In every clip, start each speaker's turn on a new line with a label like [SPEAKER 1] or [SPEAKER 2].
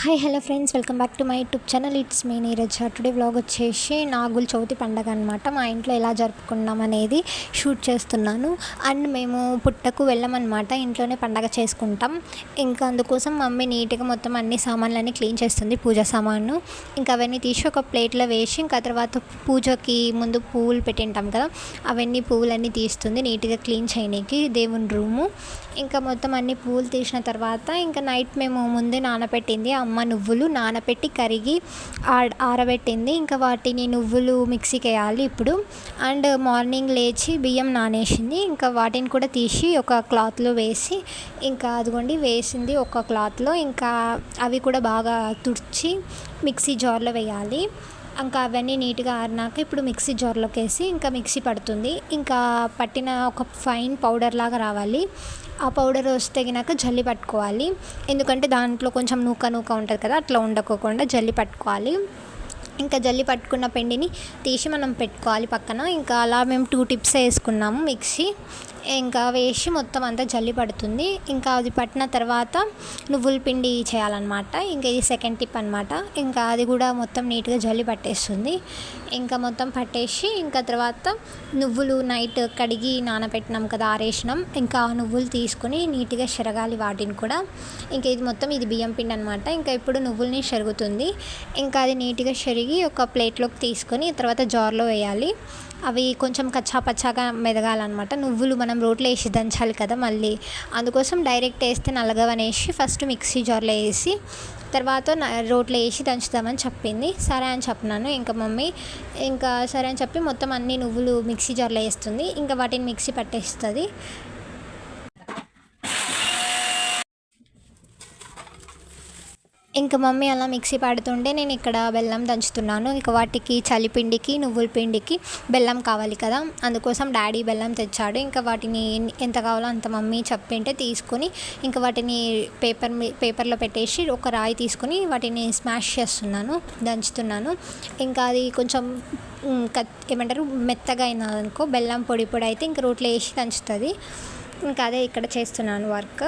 [SPEAKER 1] Hi hello friends, welcome back to my YouTube channel. It's me Neeraj. Today vlog వచ్చేసి నాగుల చవితి పండగ అనమాట. మా ఇంట్లో ఎలా జరుపుకున్నాం అనేది షూట్ చేస్తున్నాను. అండ్ మేము పుట్టకు వెళ్ళమన్నమాట, ఇంట్లోనే పండగ చేసుకుంటాం. ఇంకా అందుకోసం మమ్మీ నీట్గా మొత్తం అన్ని సామాన్లన్నీ క్లీన్ చేస్తుంది, పూజ సామాను. ఇంకా అవన్నీ తీసి ఒక ప్లేట్లో వేసి, ఇంకా తర్వాత పూజకి ముందు పువ్వులు పెట్టింటాం కదా, అవన్నీ పువ్వులన్నీ తీస్తుంది నీట్గా క్లీన్ చేయడానికి దేవుని రూము. ఇంకా మొత్తం అన్ని పువ్వులు తీసిన తర్వాత ఇంకా నైట్ మేము ముందే నానబెట్టింది అమ్మ నువ్వులు నానబెట్టి కరిగి ఆరబెట్టింది. ఇంకా వాటిని నువ్వులు మిక్సీకి వేయాలి ఇప్పుడు. అండ్ మార్నింగ్ లేచి బియ్యం నానేసింది. ఇంకా వాటిని కూడా తీసి ఒక క్లాత్లో వేసి, ఇంకా అదిగోండి వేసింది ఒక క్లాత్లో. ఇంకా అవి కూడా బాగా తుడిచి మిక్సీ జార్లో వేయాలి. ఇంకా అవన్నీ నీట్గా ఆరినాక ఇప్పుడు మిక్సీ జార్లోకి వేసి ఇంకా మిక్సీ పడుతుంది. ఇంకా పట్టిన ఒక ఫైన్ పౌడర్ లాగా రావాలి. ఆ పౌడర్ వస్తేగినాక జల్లి పట్టుకోవాలి, ఎందుకంటే దాంట్లో కొంచెం నూక ఉంటుంది కదా, అట్లా ఉండకోకుండా జల్లి పట్టుకోవాలి. ఇంకా జల్లి పట్టుకున్న పిండిని తీసి మనం పెట్టుకోవాలి పక్కన. ఇంకా అలా మేము 2 టిప్స్ వేసుకున్నాము మిక్సీ. ఇంకా వేసి మొత్తం అంతా జల్లి పడుతుంది. ఇంకా అది పట్టిన తర్వాత నువ్వుల పిండి చేయాలన్నమాట. ఇంకా ఇది సెకండ్ టిప్ అనమాట. ఇంకా అది కూడా మొత్తం నీట్గా జల్లి పట్టేస్తుంది. ఇంకా మొత్తం పట్టేసి ఇంకా తర్వాత నువ్వులు నైట్ కడిగి నానబెట్టినాం కదా, ఆరేసినాం. ఇంకా ఆ నువ్వులు తీసుకొని నీట్గా చెరగాలి వాటిని కూడా. ఇంకా ఇది బియ్యం పిండి అనమాట. ఇంకా ఇప్పుడు నువ్వుల్ని చెరుగుతుంది. ఇంకా అది నీట్గా చెరిగి ఒక ప్లేట్లోకి తీసుకొని తర్వాత జార్లో వేయాలి. అవి కొంచెం కచ్చా పచ్చాగా మెదగాలన్నమాట. నువ్వులు మనం రోట్లో వేసి దంచాలి కదా మళ్ళీ, అందుకోసం డైరెక్ట్ వేస్తే నలగవనేసి ఫస్ట్ మిక్సీ జార్లో వేసి తర్వాత రోట్లో వేసి దంచుదామని చెప్పింది. సరే అని చెప్పినాను. ఇంకా మమ్మీ ఇంకా సరే అని చెప్పి మొత్తం అన్ని నువ్వులు మిక్సీ జార్లో వేస్తుంది. ఇంకా వాటిని మిక్సీ పట్టేస్తుంది. ఇంకా మమ్మీ అలా మిక్సీ పడుతుంటే నేను ఇక్కడ బెల్లం దంచుతున్నాను. ఇక వాటికి చలిపిండికి నువ్వుల పిండికి బెల్లం కావాలి కదా, అందుకోసం డాడీ బెల్లం తెచ్చాడు. ఇంకా వాటిని ఎంత కావాలో అంత మమ్మీ చెప్పింటే తీసుకొని ఇంకా వాటిని పేపర్లో పెట్టేసి ఒక రాయి తీసుకొని వాటిని స్మాష్ చేస్తున్నాను, దంచుతున్నాను. ఇంకా అది కొంచెం ఏమంటారు మెత్తగా అయినదనుకో, బెల్లం పొడి అయితే ఇంకా రోట్లో వేసి దంచుతుంది. ఇంకా అదే ఇక్కడ చేస్తున్నాను వర్క్.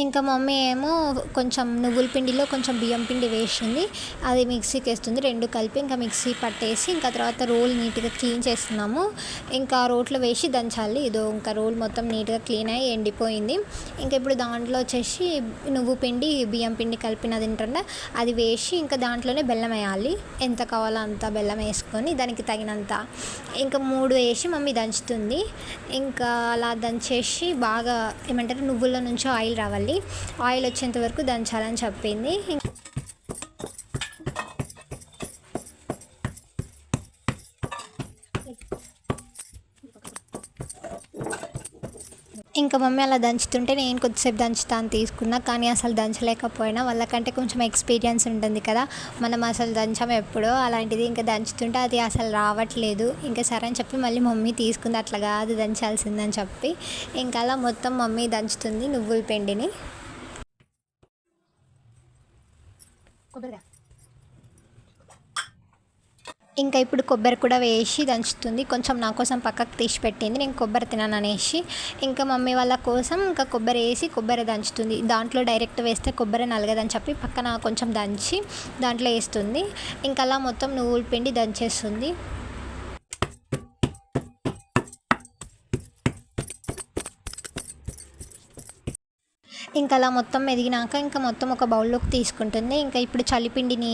[SPEAKER 1] ఇంకా మమ్మీ ఏమో కొంచెం నువ్వుల పిండిలో కొంచెం బియ్యం పిండి వేసింది, అది మిక్సీకి వేస్తుంది. రెండు కలిపి ఇంకా మిక్సీ పట్టేసి ఇంకా తర్వాత రోల్ నీట్గా క్లీన్ చేస్తున్నాము. ఇంకా రోట్లో వేసి దంచాలి. ఇదో ఇంకా రోల్ మొత్తం నీట్గా క్లీన్ అయ్యి ఎండిపోయింది. ఇంకా ఇప్పుడు దాంట్లో వచ్చేసి నువ్వు పిండి బియ్యం పిండి కలిపినది ఏంటంటే అది వేసి ఇంకా దాంట్లోనే బెల్లం వేయాలి. ఎంత కావాలో అంత బెల్లం వేసుకొని దానికి తగినంత ఇంకా 3 వేసి మమ్మీ దంచుతుంది. ఇంకా అలా దంచేసి బాగా ఏమంటారు నువ్వుల నుంచి ఆయిల్ రావాలి, ఆయిల్ వచ్చేంత వరకు దంచాలని చెప్పింది. ఇంకా మమ్మీ అలా దంచుతుంటే నేను కొద్దిసేపు దంచుతాను తీసుకున్నా, కానీ అసలు దంచలేకపోయినా. వాళ్ళకంటే కొంచెం ఎక్స్పీరియన్స్ ఉంటుంది కదా, మనం అసలు దంచాము ఎప్పుడో, అలాంటిది ఇంకా దంచుతుంటే అది అసలు రావట్లేదు. ఇంకా సరే అని చెప్పి మళ్ళీ మమ్మీ తీసుకుంది, అట్లా కాదు దంచాల్సిందని చెప్పి. ఇంకా అలా మొత్తం మమ్మీ దంచుతుంది నువ్వుల పిండిని. ఇంకా ఇప్పుడు కొబ్బరి కూడా వేసి దంచుతుంది. కొంచెం నా కోసం పక్కకు తీసి పెట్టింది, నేను కొబ్బరి తినను అనేసి. ఇంకా మమ్మీ వాళ్ళ కోసం ఇంకా కొబ్బరి వేసి కొబ్బరి దంచుతుంది. దాంట్లో డైరెక్ట్ వేస్తే కొబ్బరి నలగదని చెప్పి పక్కన కొంచెం దంచి దాంట్లో వేస్తుంది. ఇంకా అలా మొత్తం నువ్వుల పిండి దంచేస్తుంది. ఇంకా అలా మొత్తం మెదిగినాక ఇంకా మొత్తం ఒక బౌల్లోకి తీసుకుంటుంది. ఇంకా ఇప్పుడు చలిపిండిని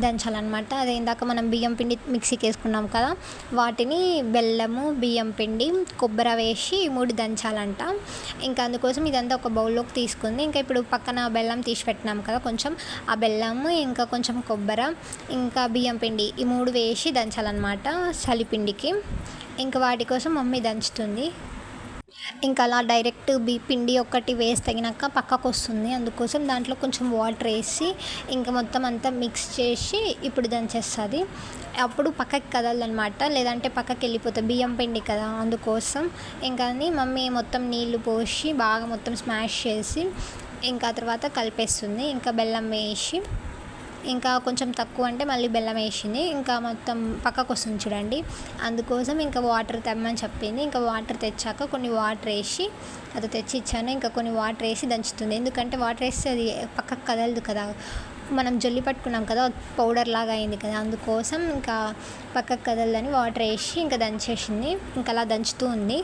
[SPEAKER 1] దంచాలన్నమాట. అదే ఇందాక మనం బియ్యం పిండి మిక్సీకి వేసుకున్నాం కదా, వాటిని బెల్లము బియ్యం పిండి కొబ్బరి వేసి 3 దంచాలంట. ఇంకా అందుకోసం ఇదంతా ఒక బౌల్లోకి తీసుకుంది. ఇంకా ఇప్పుడు పక్కన బెల్లం తీసి పెట్టినాం కదా, కొంచెం ఆ బెల్లము ఇంకా కొంచెం కొబ్బరి ఇంకా బియ్యం పిండి ఈ 3 వేసి దంచాలన్నమాట చలిపిండికి. ఇంకా వాటి కోసం మమ్మీ దంచుతుంది. ఇంకా అలా డైరెక్ట్ పిండి ఒకటి వేసి తగినాక పక్కకు వస్తుంది. అందుకోసం దాంట్లో కొంచెం వాటర్ వేసి ఇంకా మొత్తం అంతా మిక్స్ చేసి ఇప్పుడు దంచేస్తుంది. అప్పుడు పక్కకి కదలనమాట, లేదంటే పక్కకి వెళ్ళిపోతుంది, బియ్యం పిండి కదా. అందుకోసం ఇంకా మమ్మీ మొత్తం నీళ్లు పోసి బాగా మొత్తం స్మాష్ చేసి ఇంకా తర్వాత కలిపేస్తుంది. ఇంకా బెల్లం వేసి ఇంకా కొంచెం తక్కువ అంటే మళ్ళీ బెల్లం వేసింది. ఇంకా మొత్తం పక్కకు వస్తుంది చూడండి. అందుకోసం ఇంకా వాటర్ తెమ్మని చెప్పింది. ఇంకా వాటర్ తెచ్చాక కొన్ని వాటర్ వేసి అది తెచ్చి ఇచ్చాను. ఇంకా కొన్ని వాటర్ వేసి దంచుతుంది. ఎందుకంటే వాటర్ వేస్తే అది పక్కకు కదలదు కదా, మనం జల్లి పట్టుకున్నాం కదా, పౌడర్ లాగా అయింది కదా. అందుకోసం ఇంకా పక్కకు కదలని వాటర్ వేసి ఇంకా దంచేసింది. ఇంకా అలా దంచుతూ ఉంది.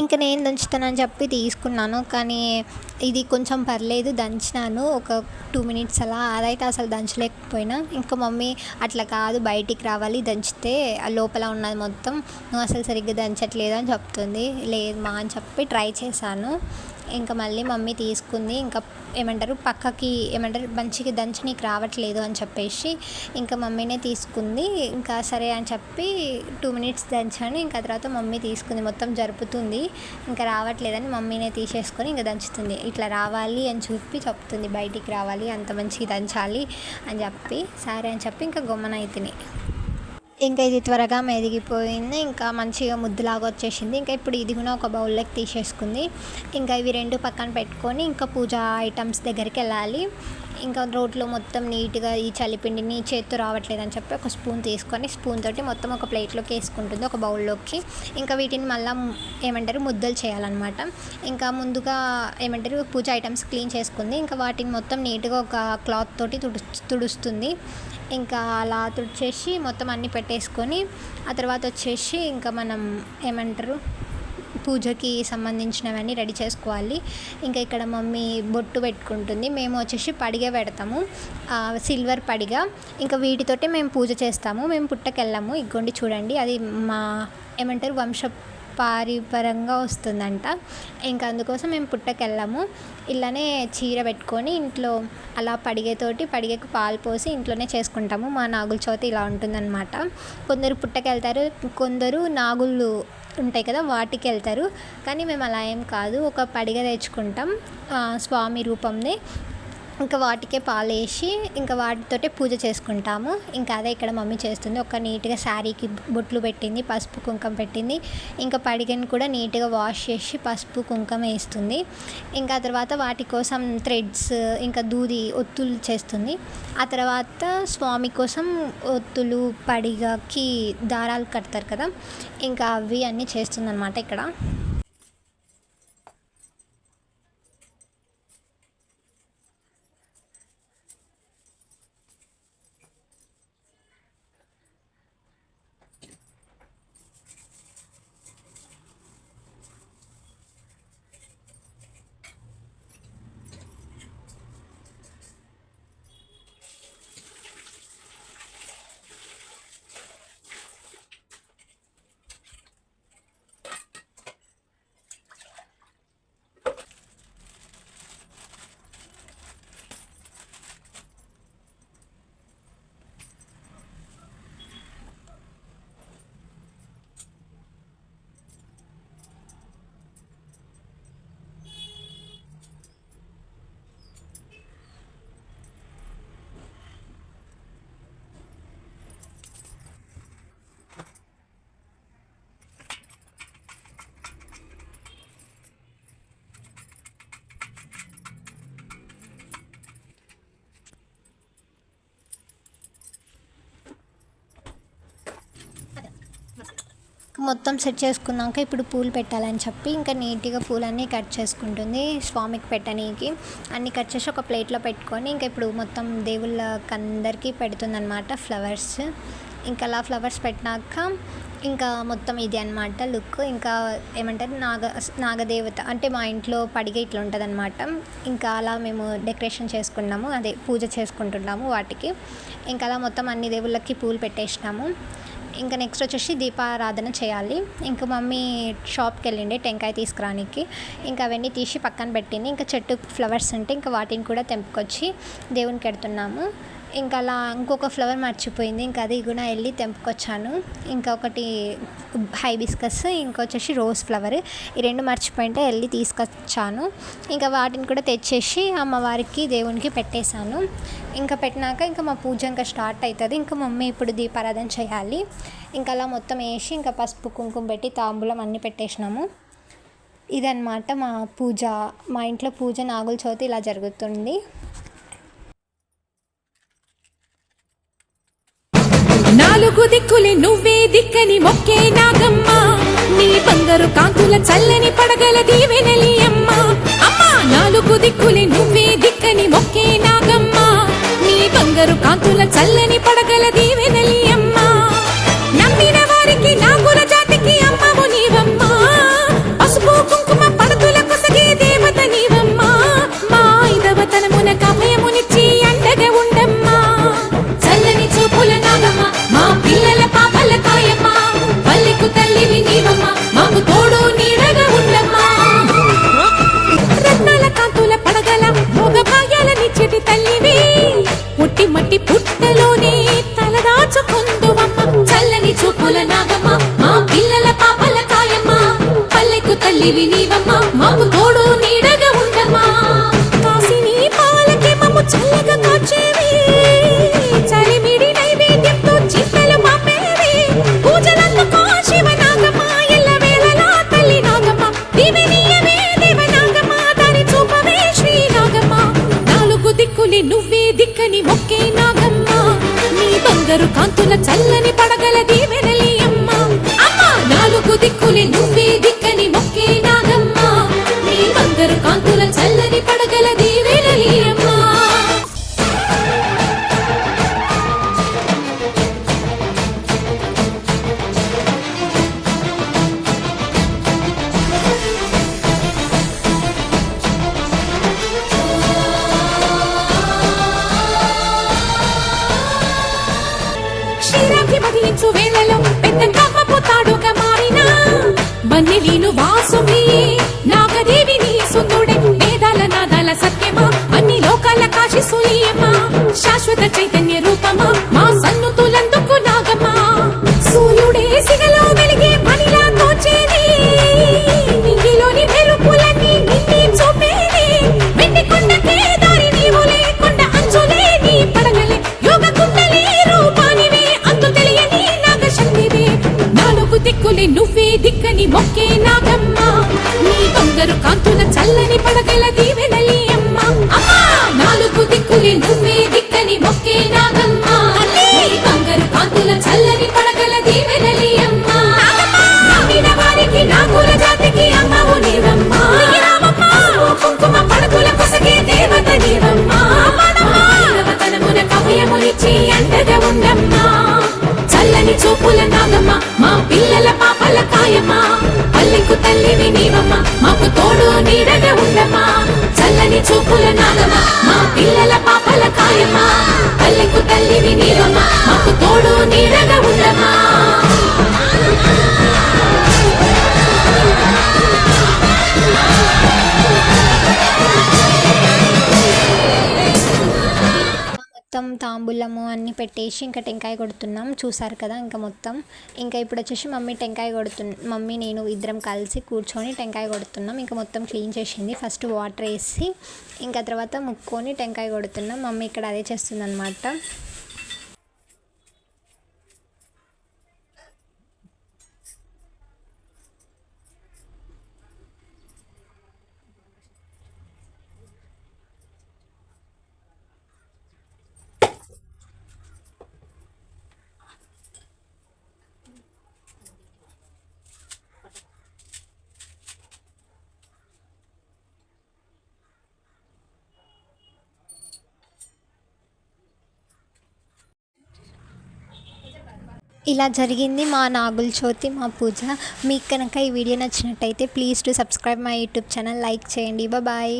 [SPEAKER 1] ఇంకా నేను దంచుతానని చెప్పి తీసుకున్నాను, కానీ ఇది కొంచెం పర్లేదు దంచినాను ఒక 2 మినిట్స్ అలా. అదైతే అసలు దంచలేకపోయినా. ఇంకా మమ్మీ అట్లా కాదు, బయటికి రావాలి, దంచితే ఆ లోపల ఉన్నది మొత్తం, నువ్వు అసలు సరిగ్గా దంచట్లేదు అని చెప్తుంది. లేదు మా అని చెప్పి ట్రై చేశాను. ఇంకా మళ్ళీ మమ్మీ తీసుకుంది. ఇంకా పక్కకి మంచిగా దంచి నీకు రావట్లేదు అని చెప్పేసి ఇంకా మమ్మీనే తీసుకుంది. ఇంకా సరే అని చెప్పి 2 మినిట్స్ దంచాను. ఇంకా తర్వాత మమ్మీ తీసుకుంది, మొత్తం జరుపుతుంది. ఇంకా రావట్లేదని మమ్మీనే తీసేసుకొని ఇంకా దంచుతుంది. ఇట్లా రావాలి అని చెప్పి చెప్తుంది, బయటికి రావాలి, అంత మంచిగా దంచాలి అని చెప్పి. సరే అని చెప్పి ఇంకా గమ్మున అయితిని. ఇంకా ఇది త్వరగా మెదిగిపోయింది. ఇంకా మంచిగా ముద్దులాగా వచ్చేసింది. ఇంకా ఇప్పుడు ఇది కూడా ఒక బౌల్లోకి తీసేసుకుంది. ఇంకా ఇవి 2 పక్కన పెట్టుకొని ఇంకా పూజ ఐటమ్స్ దగ్గరికి వెళ్ళాలి. ఇంకా రోట్లో మొత్తం నీట్గా ఈ చలిపిండిని చేత్తో రావట్లేదని చెప్పి ఒక స్పూన్ తీసుకొని స్పూన్ తోటి మొత్తం ఒక ప్లేట్లోకి వేసుకుంటుంది, ఒక బౌల్లోకి. ఇంకా వీటిని మళ్ళీ ముద్దలు చేయాలన్నమాట. ఇంకా ముందుగా పూజ ఐటమ్స్ క్లీన్ చేసుకుంది. ఇంకా వాటిని మొత్తం నీట్గా ఒక క్లాత్ తోటి తుడుస్తుంది. ఇంకా అలా తుడిచేసి మొత్తం అన్నీ పెట్టేసుకొని ఆ తర్వాత వచ్చేసి ఇంకా మనం పూజకి సంబంధించినవన్నీ రెడీ చేసుకోవాలి. ఇంకా ఇక్కడ మమ్మీ బొట్టు పెట్టుకుంటుంది. మేము వచ్చేసి పడిగ పెడతాము, సిల్వర్ పడిగ. ఇంకా వీటితోటే మేము పూజ చేస్తాము. మేము పుట్టకెళ్ళాము. ఇగోండి చూడండి, అది మా వంశపారంపరంగా వస్తుందంట. ఇంకా అందుకోసం మేము పుట్టకెళ్ళాము. ఇలానే చీర పెట్టుకొని ఇంట్లో అలా పడిగకు పాలు పోసి ఇంట్లోనే చేసుకుంటాము. మా నాగుల చవితి ఇలా ఉంటుందన్నమాట. కొందరు పుట్టకెళ్తారు, కొందరు నాగుళ్ళు ఉంటాయి కదా వాటికి వెళ్తారు. కానీ మేము అలా ఏం కాదు, ఒక పడిగ తెచ్చుకుంటాం స్వామి రూపంని. ఇంకా వాటికే పాలేసి ఇంకా వాటితోటే పూజ చేసుకుంటాము. ఇంకా అదే ఇక్కడ మమ్మీ చేస్తుంది. ఒక నీట్గా శారీకి బొట్లు పెట్టింది, పసుపు కుంకుమ పెట్టింది. ఇంకా పడిగని కూడా నీట్గా వాష్ చేసి పసుపు కుంకుమ వేస్తుంది. ఇంకా తర్వాత వాటి కోసం థ్రెడ్స్ ఇంకా దూది ఒత్తులు చేస్తుంది. ఆ తర్వాత స్వామి కోసం ఒత్తులు పడిగకి దారాలు కడతారు కదా, ఇంకా అవి అన్నీ చేస్తుందన్నమాట ఇక్కడ. మొత్తం సెట్ చేసుకున్నాక ఇప్పుడు పూలు పెట్టాలని చెప్పి ఇంకా నీట్గా పూలన్నీ కట్ చేసుకుంటుంది స్వామికి పెట్టనీకి. అన్నీ కట్ చేసి ఒక ప్లేట్లో పెట్టుకొని ఇంకా ఇప్పుడు మొత్తం దేవుళ్ళకి అందరికీ పెడుతుందన్నమాట ఫ్లవర్స్. ఇంకా అలా ఫ్లవర్స్ పెట్టినాక ఇంకా మొత్తం ఇది అనమాట లుక్. ఇంకా నాగదేవత అంటే మా ఇంట్లో పడిగ ఇట్లా ఉంటుంది అనమాట. ఇంకా అలా మేము డెకరేషన్ చేసుకున్నాము, అదే పూజ చేసుకుంటున్నాము వాటికి. ఇంకా అలా మొత్తం అన్ని దేవుళ్ళకి పూలు పెట్టేసినాము. ఇంకా నెక్స్ట్ వచ్చేసి దీపారాధన చేయాలి. ఇంకా మమ్మీ షాప్కి వెళ్ళిండే టెంకాయ తీసుకురానికి. ఇంకా అవన్నీ తీసి పక్కన పెట్టింది. ఇంకా చెట్టు ఫ్లవర్స్ ఉంటే ఇంకా వాటిని కూడా తెంపుకొచ్చి దేవునికి పెడుతున్నాము. ఇంకా అలా ఇంకొక ఫ్లవర్ మర్చిపోయింది, ఇంకా అది కూడా వెళ్ళి తెంపుకొచ్చాను. ఇంకొకటి హైబిస్కస్, ఇంకొచ్చేసి రోజ్ ఫ్లవర్, ఈ రెండు మర్చిపోయింటే వెళ్ళి తీసుకొచ్చాను. ఇంకా వాటిని కూడా తెచ్చేసి అమ్మవారికి దేవునికి పెట్టేశాను. ఇంకా పెట్టినాక ఇంకా మా పూజ ఇంకా స్టార్ట్ అవుతుంది. ఇంకా మమ్మీ ఇప్పుడు దీపారాధన చేయాలి. ఇంకా అలా మొత్తం వేసి ఇంకా పసుపు కుంకుమ పెట్టి తాంబూలం అన్నీ పెట్టేసినాము. ఇదన్నమాట మా పూజ. మా ఇంట్లో పూజ నాగుల చవితి ఇలా జరుగుతుంది.
[SPEAKER 2] నాలుగు దిక్కులే నువ్వే దిక్కని మొక్కే నాగమ్మ, నీ బంగారు కాంతుల చల్లని పడగల దీవెనలి అమ్మ. అమ్మా నాలుగు దిక్కులే నువ్వే దిక్కని మొక్కే నాగమ్మ, నీ బంగారు కాంతుల చల్లని పడగల దీవెనలి అమ్మ. నమ్మిన వారికి నాగుల జాతికి అమ్మవు నీవమ్మ, పసుపు కుంకుమ పడతుల కొసగే దేవత నీవమ్మ. మా ఐదవతనమున కభయమునిచ్చి అండగా ఉండమ్మా. చల్లని చూపుల నాగమ్మ, మా పిల్లల పాపల కాయమ్మ, పల్లెకు తల్లివి నీవమ్మ, మాకు తోడు నీడగా ఉండమ్మా. రత్నాల కాంతుల పడగల భోగ భాగ్యాలనిచ్చేటి తల్లివి, పుట్టి మట్టి పుట్టలోనే తలదాచుకుందువమ్మ. చల్లని చూపుల నాగమ్మ, మా పిల్లల పాపల కాయమ్మ, పల్లెకు తల్లివి నీవమ్మ, మాకు తోడు నీడగా ఉండమ్మా. కాసిని పాలకి మమ్ము చల్లగా కాచేవి, చలిమిడి నైవేద్యంతో చింతలు మమ్మేవి. పూజలందుకో శివ నాగమ్మ, ఎల్లవేళలా తల్లి నాగమ్మ, దివినీయవే దేవ నాగమ్మ, దారి చూపవే శ్రీ నాగమ్మ. నాలుగు దిక్కులే నువ్వే దిక్కని మొక్కే నాగమ్మ, నీ బంగారు కాంతుల చల్లని పడగల దీవెనలి అమ్మ. అమ్మ నాలుగు దిక్కులే నువ్వే దిక్కని మొక్కే నాగమ్మ, నీ బంగారు కాంతుల చల్లని పడగల దీవెనలి అమ్మ. క్షీరాభిమదించు వేళలో పెద్ద కవ్వపు తాడుగా మారిన వన్నెలీను వాసుని నాగదేవిని సుందుడే, వేదాల నాదాల సత్యమా, అన్ని లోకాల కాశి సులీయమా, శాశ్వత చైతన్య రూపమా, మా సన్నుతులందుకు నాగమా. సూర్యుడే సిగలో వెలిగే మణిలా తోచేది, నింగిలోని వెలుపులన్నీ నిండి చూపేది. వెండి కొండకే దారి నీవులే, కొండ అంచులే నీ పడగలే, యోగ కుండలే రూపానివే, అంతు తెలియని నాగశక్తివే. నాలుగు దిక్కులే నువ్వే దిక్కని మొక్కే నాగమ్మ, నీ బంగారు కాంతుల చల్లని పడగల దీవెనలి అమ్మ. అమ్మా నాలుగు దిక్కులే నువ్వే దిక్కని మొక్కే నాగమ్మ, నీ బంగారు కాంతుల చల్లని పడగల దీవెనలి అమ్మ. నమ్మిన వారికి నాగుల జాతికి అమ్మవు నీవమ్మ, కుంకుమ పడతుల కొసగే దేవత నీవమ్మ. ఐదవతనమున కభయమునిచ్చి అండగా ఉండమ్మా. చల్లని చూపుల నాగమ్మ, మా పిల్లల పాపల కాయమ్మ, పల్లెకు తల్లివి నీవమ్మ, మాకు తోడు నీడగా ఉండమ్మా. చల్లని చూపుల నాగమ్మ, మా పిల్లల పాపల కాయమ్మ, పల్లెకు తల్లివి నీవమ్మ, మాకు తోడు నీడగా ఉండమ్మా.
[SPEAKER 1] మొత్తం తాంబూలము అన్నీ పెట్టేసి ఇంకా టెంకాయ కొడుతున్నాం, చూసారు కదా. ఇంకా మొత్తం ఇంకా ఇప్పుడు వచ్చేసి మమ్మీ టెంకాయ మమ్మీ నేను ఇద్దరం కలిసి కూర్చొని టెంకాయ కొడుతున్నాం. ఇంకా మొత్తం క్లీన్ చేసింది, ఫస్ట్ వాటర్ వేసి ఇంకా తర్వాత ముక్కొని టెంకాయ కొడుతున్నాం. మమ్మీ ఇక్కడ అదే చేస్తుంది అనమాట. ఇలా జరిగింది మా నాగుల చవితి, మా పూజ. మీకు కనుక ఈ వీడియో నచ్చినట్టయితే please to subscribe my YouTube channel, like చేయండి. బాయ్.